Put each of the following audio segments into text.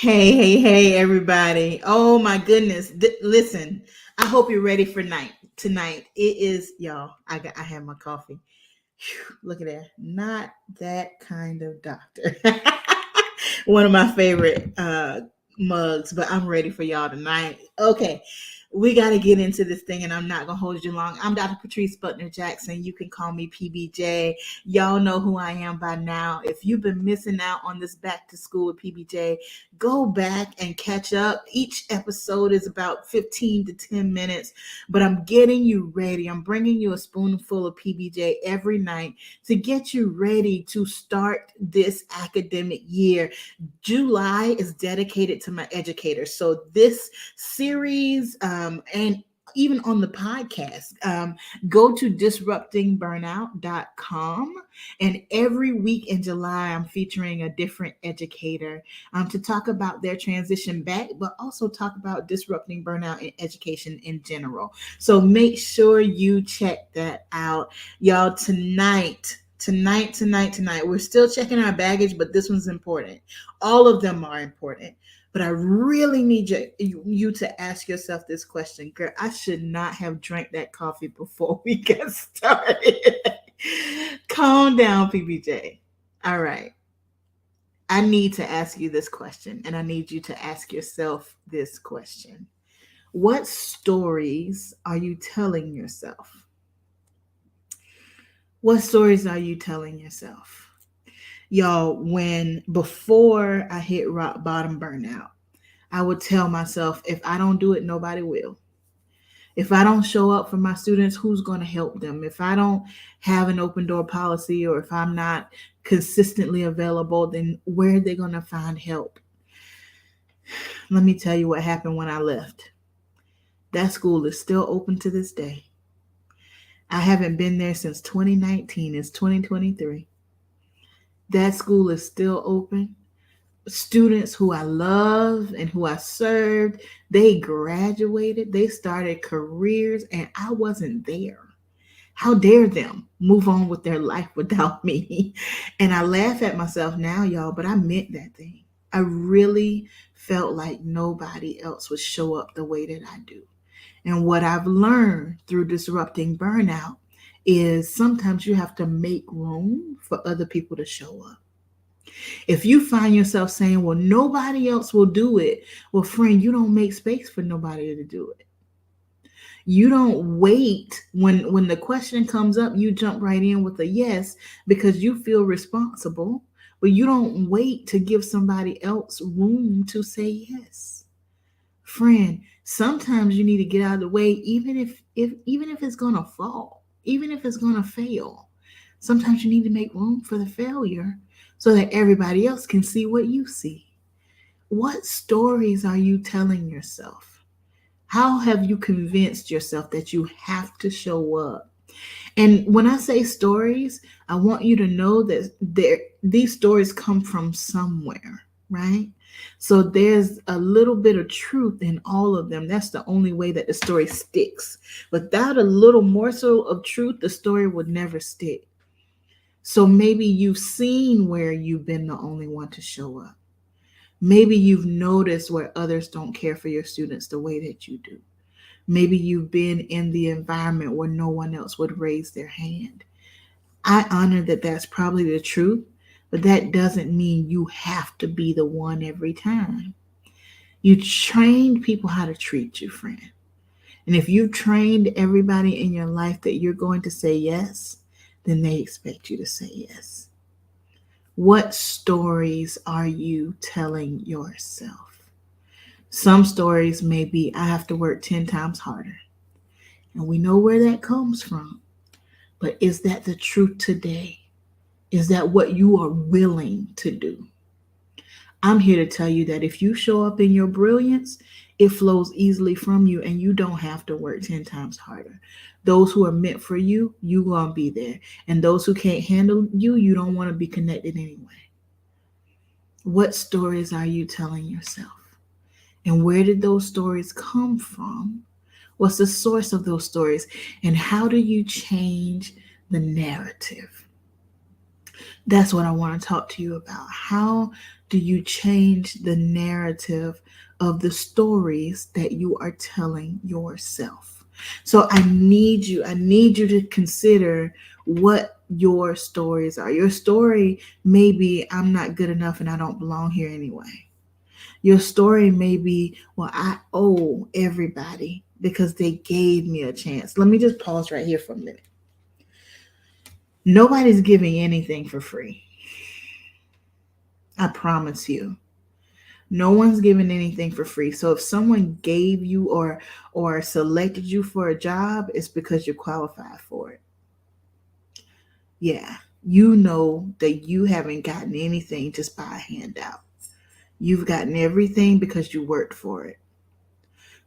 Hey, everybody. Oh my goodness. Listen, I hope you're ready for tonight. It is, y'all, I have my coffee. Phew, look at that. Not that kind of doctor. One of my favorite mugs, but I'm ready for y'all tonight. Okay. We got to get into this thing, and I'm not going to hold you long. I'm Dr. Patrice Butner Jackson. You can call me PBJ. Y'all know who I am by now. If you've been missing out on this back to school with PBJ, go back and catch up. Each episode is about 15 to 10 minutes, but I'm getting you ready. I'm bringing you a spoonful of PBJ every night to get you ready to start this academic year. July is dedicated to my educators. So this series and even on the podcast, go to disruptingburnout.com. And every week in July, I'm featuring a different educator to talk about their transition back, but also talk about disrupting burnout in education in general. So make sure you check that out. Y'all, tonight. We're still checking our baggage, but this one's important. All of them are important. But I really need you to ask yourself this question. Girl, I should not have drank that coffee before we get started. Calm down, PBJ. All right. I need to ask you this question, and I need you to ask yourself this question. What stories are you telling yourself? What stories are you telling yourself? Y'all, when before I hit rock bottom burnout, I would tell myself, if I don't do it, nobody will. If I don't show up for my students, who's going to help them? If I don't have an open door policy, or if I'm not consistently available, then where are they going to find help? Let me tell you what happened when I left. That school is still open to this day. I haven't been there since 2019. It's 2023. That school is still open. Students who I love and who I served, they graduated, they started careers, and I wasn't there. How dare them move on with their life without me? And I laugh at myself now, y'all, but I meant that thing. I really felt like nobody else would show up the way that I do. And what I've learned through disrupting burnout is sometimes you have to make room for other people to show up. If you find yourself saying, well, nobody else will do it, well, friend, you don't make space for nobody to do it. You don't wait when the question comes up, you jump right in with a yes because you feel responsible, but you don't wait to give somebody else room to say yes. Friend, sometimes you need to get out of the way, even if it's gonna fall, even if it's gonna fail. Sometimes you need to make room for the failure so that everybody else can see what you see. What stories are you telling yourself? How have you convinced yourself that you have to show up? And when I say stories, I want you to know that these stories come from somewhere, right? So there's a little bit of truth in all of them. That's the only way that the story sticks. Without a little morsel of truth, the story would never stick. So maybe you've seen where you've been the only one to show up. Maybe you've noticed where others don't care for your students the way that you do. Maybe you've been in the environment where no one else would raise their hand. I honor that that's probably the truth, but that doesn't mean you have to be the one every time. You trained people how to treat you, friend. And if you've trained everybody in your life that you're going to say yes, then they expect you to say yes. What stories are you telling yourself? Some stories may be, I have to work 10 times harder. And we know where that comes from. But is that the truth today? Is that what you are willing to do? I'm here to tell you that if you show up in your brilliance, it flows easily from you and you don't have to work 10 times harder. Those who are meant for you, you're going to be there. And those who can't handle you, you don't want to be connected anyway. What stories are you telling yourself? And where did those stories come from? What's the source of those stories? And how do you change the narrative? That's what I want to talk to you about. How do you change the narrative of the stories that you are telling yourself? So I need you to consider what your stories are. Your story may be, I'm not good enough and I don't belong here anyway. Your story may be, well, I owe everybody because they gave me a chance. Let me just pause right here for a minute. Nobody's giving anything for free. I promise you. No one's giving anything for free. So if someone gave you or selected you for a job, it's because you're qualified for it. Yeah. You know that you haven't gotten anything just by a handout. You've gotten everything because you worked for it.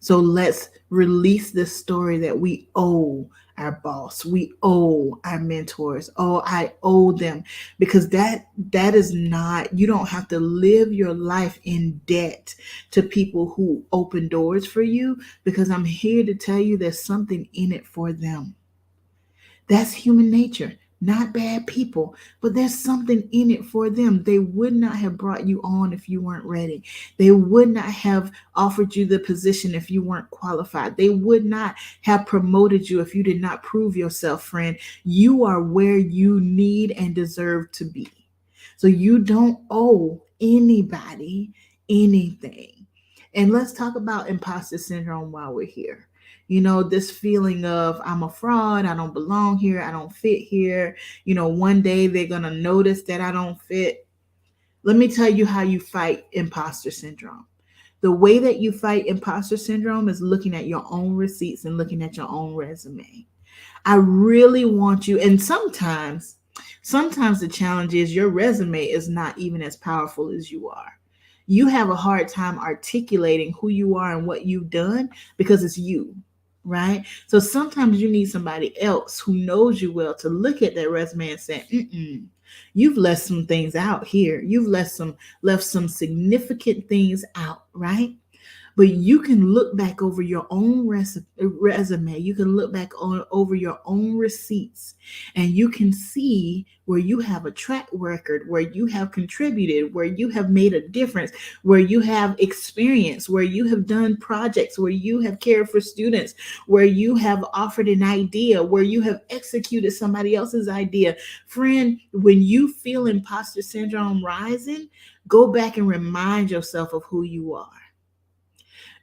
So let's release this story that we owe our boss, we owe our mentors. Oh, I owe them, because that is not, you don't have to live your life in debt to people who open doors for you, because I'm here to tell you there's something in it for them. That's human nature. Not bad people, but there's something in it for them. They would not have brought you on if you weren't ready. They would not have offered you the position if you weren't qualified. They would not have promoted you if you did not prove yourself, friend. You are where you need and deserve to be. So you don't owe anybody anything. And let's talk about imposter syndrome while we're here. This feeling of, I'm a fraud, I don't belong here, I don't fit here. One day they're going to notice that I don't fit. Let me tell you how you fight imposter syndrome. The way that you fight imposter syndrome is looking at your own receipts and looking at your own resume. I really want you, and sometimes the challenge is your resume is not even as powerful as you are. You have a hard time articulating who you are and what you've done because it's you, right? So sometimes you need somebody else who knows you well to look at that resume and say, you've left some things out here. You've left some significant things out, right? But you can look back over your own resume. You can look back over your own receipts, and you can see where you have a track record, where you have contributed, where you have made a difference, where you have experience, where you have done projects, where you have cared for students, where you have offered an idea, where you have executed somebody else's idea. Friend, when you feel imposter syndrome rising, go back and remind yourself of who you are.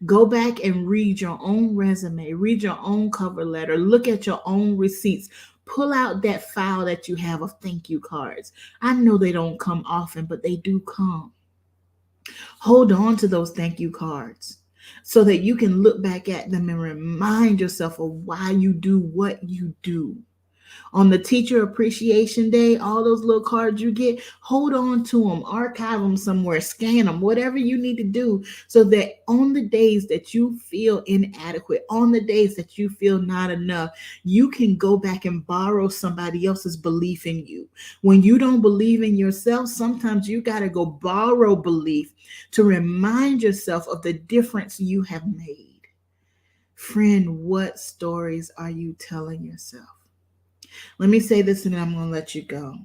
Go back and read your own resume, read your own cover letter, look at your own receipts. Pull out that file that you have of thank you cards. I know they don't come often, but they do come. Hold on to those thank you cards so that you can look back at them and remind yourself of why you do what you do. On the Teacher Appreciation Day, all those little cards you get, hold on to them, archive them somewhere, scan them, whatever you need to do, so that on the days that you feel inadequate, on the days that you feel not enough, you can go back and borrow somebody else's belief in you. When you don't believe in yourself, sometimes you got to go borrow belief to remind yourself of the difference you have made. Friend, what stories are you telling yourself? Let me say this and then I'm going to let you go.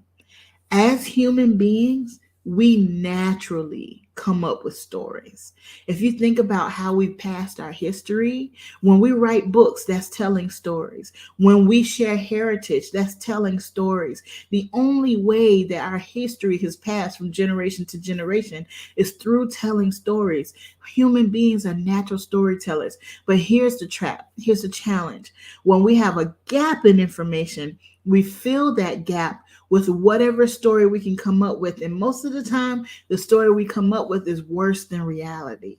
As human beings, we naturally come up with stories. If you think about how we've passed our history, when we write books, that's telling stories. When we share heritage, that's telling stories. The only way that our history has passed from generation to generation is through telling stories. Human beings are natural storytellers. But here's the trap. Here's the challenge. When we have a gap in information, we fill that gap with whatever story we can come up with. And most of the time, the story we come up with is worse than reality.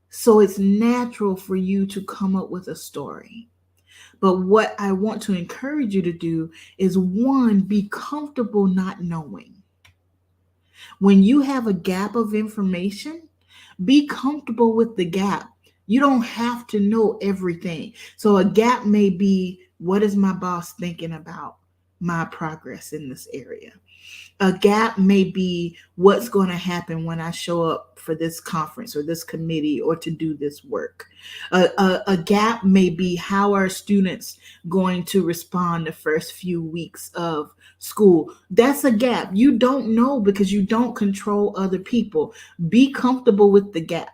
So it's natural for you to come up with a story. But what I want to encourage you to do is, one, be comfortable not knowing. When you have a gap of information, be comfortable with the gap. You don't have to know everything. So a gap may be, what is my boss thinking about my progress in this area. A gap may be what's going to happen when I show up for this conference or this committee or to do this work. A gap may be how are students going to respond the first few weeks of school. That's a gap. You don't know because you don't control other people. Be comfortable with the gap.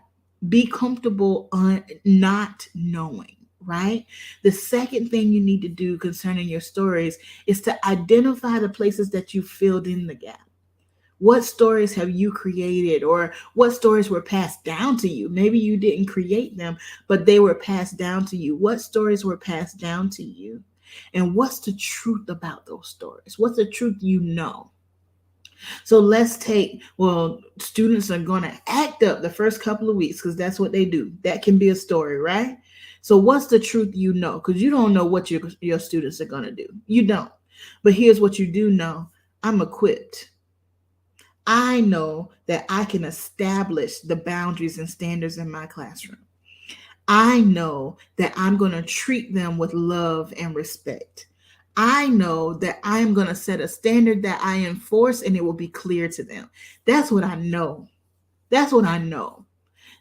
Be comfortable on not knowing. Right? The second thing you need to do concerning your stories is to identify the places that you filled in the gap. What stories have you created, or what stories were passed down to you? Maybe you didn't create them, but they were passed down to you. What stories were passed down to you? And what's the truth about those stories? What's the truth you know? So let's take, well, students are going to act up the first couple of weeks because that's what they do. That can be a story, right? So what's the truth you know? Because you don't know what your students are going to do. You don't. But here's what you do know. I'm equipped. I know that I can establish the boundaries and standards in my classroom. I know that I'm going to treat them with love and respect. I know that I am going to set a standard that I enforce and it will be clear to them. That's what I know. That's what I know.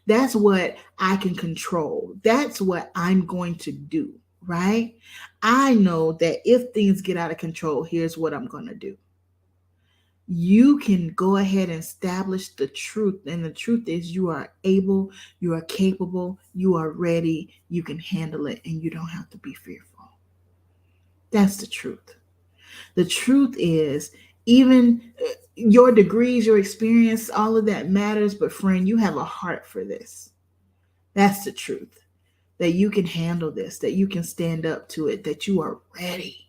That's what I can control. That's what I'm going to do, right? I know that if things get out of control, here's what I'm going to do. You can go ahead and establish the truth. And the truth is you are able, you are capable, you are ready, you can handle it, and you don't have to be fearful. That's the truth. The truth is, even your degrees, your experience, all of that matters. But friend, you have a heart for this. That's the truth. That you can handle this, that you can stand up to it, that you are ready.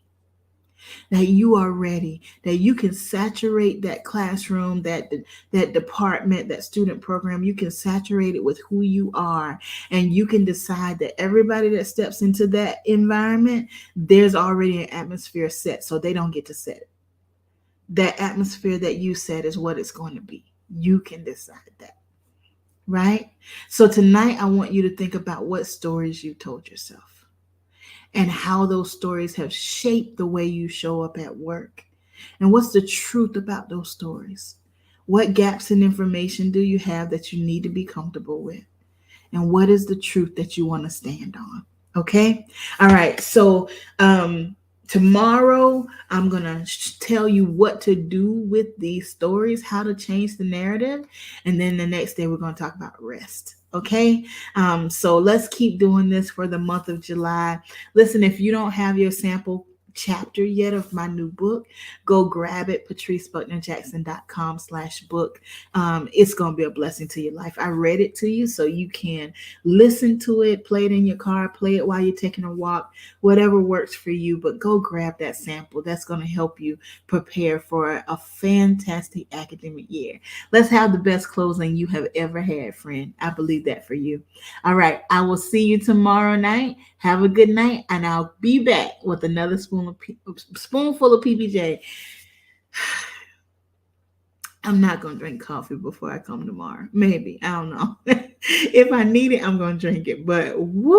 That you are ready, that you can saturate that classroom, that department, that student program. You can saturate it with who you are, and you can decide that everybody that steps into that environment, there's already an atmosphere set, so they don't get to set it. That atmosphere that you set is what it's going to be. You can decide that, right? So tonight I want you to think about what stories you told yourself and how those stories have shaped the way you show up at work. And what's the truth about those stories? What gaps in information do you have that you need to be comfortable with? And what is the truth that you want to stand on? Okay? All right. So, tomorrow I'm going to tell you what to do with these stories, how to change the narrative. And then the next day we're going to talk about rest. Okay. So let's keep doing this for the month of July. Listen, if you don't have your sample chapter yet of my new book, go grab it, patricebucknerjackson.com/book. It's going to be a blessing to your life. I read it to you so you can listen to it, play it in your car, play it while you're taking a walk, whatever works for you, but go grab that sample. That's going to help you prepare for a fantastic academic year. Let's have the best closing you have ever had, friend. I believe that for you. All right. I will see you tomorrow night. Have a good night, and I'll be back with another spoonful of PBJ. I'm not going to drink coffee before I come tomorrow. Maybe. I don't know. If I need it, I'm going to drink it. But woo!